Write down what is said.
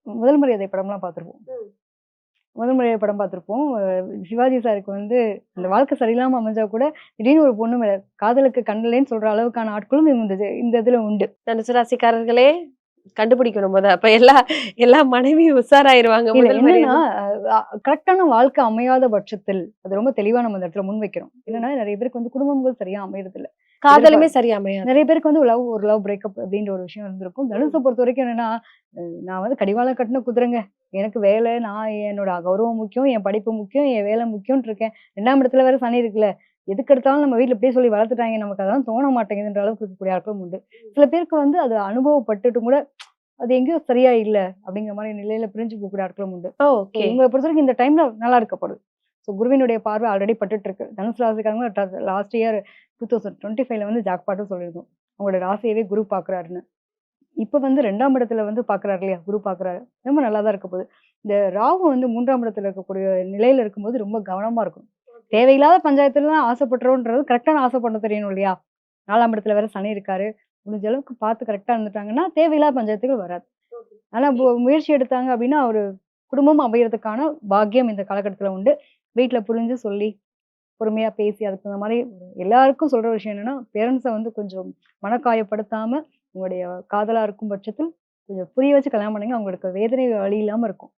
முதல் மரியாதை படம்லாம் பார்த்துருப்போம். முதல் மரியாதை படம் பார்த்துருப்போம். சிவாஜி சாருக்கு வந்து அந்த வாழ்க்கை சரியில்லாம அமைஞ்சா கூட, திடீர்னு ஒரு பொண்ணு மேல காதலுக்கு கண்ணில்லேன்னு சொல்ற அளவுக்கான ஆட்களும் இந்த இதுல உண்டு. தனுசு ராசிக்காரர்களே கண்டுபிடிக்கணும் மொத. அப்ப எல்லா மனைவியும் உஷாராயிருவாங்க இல்ல முதல் என்னன்னா, மரியாதை. கரெக்ட்டான வாழ்க்கை அமையாத பட்சத்துல, அது ரொம்ப தெளிவா நம்ம அந்த இடத்துல முன்வைக்கிறோம். என்னன்னா, நெறைய பேருக்கு வந்து குடும்பங்கள் சரியா அமையறதில்ல. காதலுமே சரியா அமையாது. நெறைய பேருக்கு வந்து ஒரு லவ் பிரேக்கப் அப்டின்ற ஒரு விஷயம் இருந்திருக்கும். தனுஷ பொறுத்தவரைக்கும் என்னன்னா, நான் வந்து கடிவாளம் கட்டின குதிரைங்க. எனக்கு வேலை, நான் என்னோட கௌரவம் முக்கியம், என் படிப்பு முக்கியம், என் வேலை முக்கியம்னு இருக்கேன். 2ஆம் இடத்துல வேற சனி இருக்குல்ல. எதுக்கு எடுத்தாலும் நம்ம வீட்ல இப்படியே சொல்லி வளர்த்துட்டாங்க. நமக்கு அதெல்லாம் தோண மாட்டேங்குதுன்ற அளவுக்கு இருக்கக்கூடிய ஆட்களும் உண்டு. சில பேருக்கு வந்து அது அனுபவப்பட்டுட்டும் கூட, அது எங்கேயோ சரியா இல்ல அப்படிங்கிற மாரி நிலையில பிரிஞ்சு போகக்கூடிய ஆட்களும் உண்டு. ஓகே. இவங்கள பொறுத்தவரைக்கும் இந்த டைம்ல நல்லா இருக்கப்படுது. குருவினுடைய பார்வை ஆல்ரெடி பட்டுட்டு இருக்கு. தனுசு ராசிக்காரங்க லாஸ்ட் இயர் 2025ல வந்து ஜாக்பாட்டும் சொல்லியிருந்தோம். அவங்களோட ராசியவே குரு பார்க்குறாருன்னு. இப்ப வந்து 2ஆம் இடத்துல வந்து பார்க்குறாரு இல்லையா? குரு பார்க்குறாரு. ரொம்ப நல்லா தான் இருக்க போகுது. இந்த ராகு வந்து 3ஆம் இடத்துல இருக்கக்கூடிய நிலையில இருக்கும்போது ரொம்ப கவனமா இருக்கணும். தேவையில்லாத பஞ்சாயத்துலலாம் ஆசைப்பட்டுறோன்றது கரெக்டான ஆசை பண்ண தெரியணும் இல்லையா? 4ஆம் இடத்துல வேற சனி இருக்காரு. முடிஞ்ச அளவுக்கு பார்த்து கரெக்ட்டா இருந்துட்டாங்கன்னா, தேவையில்லாத பஞ்சாயத்துகள் வராது. ஆனா முயற்சி எடுத்தாங்க அப்டின்னா, ஒரு குடும்பம் அமையறதுக்கான பாக்கியம் இந்த காலகட்டத்துல உண்டு. வீட்ல புரிஞ்சு சொல்லி, பொறுமையா பேசி அதுக்கு தகுந்த மாரி எல்லாருக்கும் சொல்ற விஷயம் என்னன்னா, பேரண்ட்ஸ வந்து கொஞ்சம் மனக்காயப்படுத்தாம, உங்களுடைய காதலா இருக்கும் பட்சத்தில் கொஞ்சம் புரிய வச்சு கல்யாணம் பண்ணுங்க. அவங்களுக்கு வேதனை வலி இல்லாம இருக்கும்.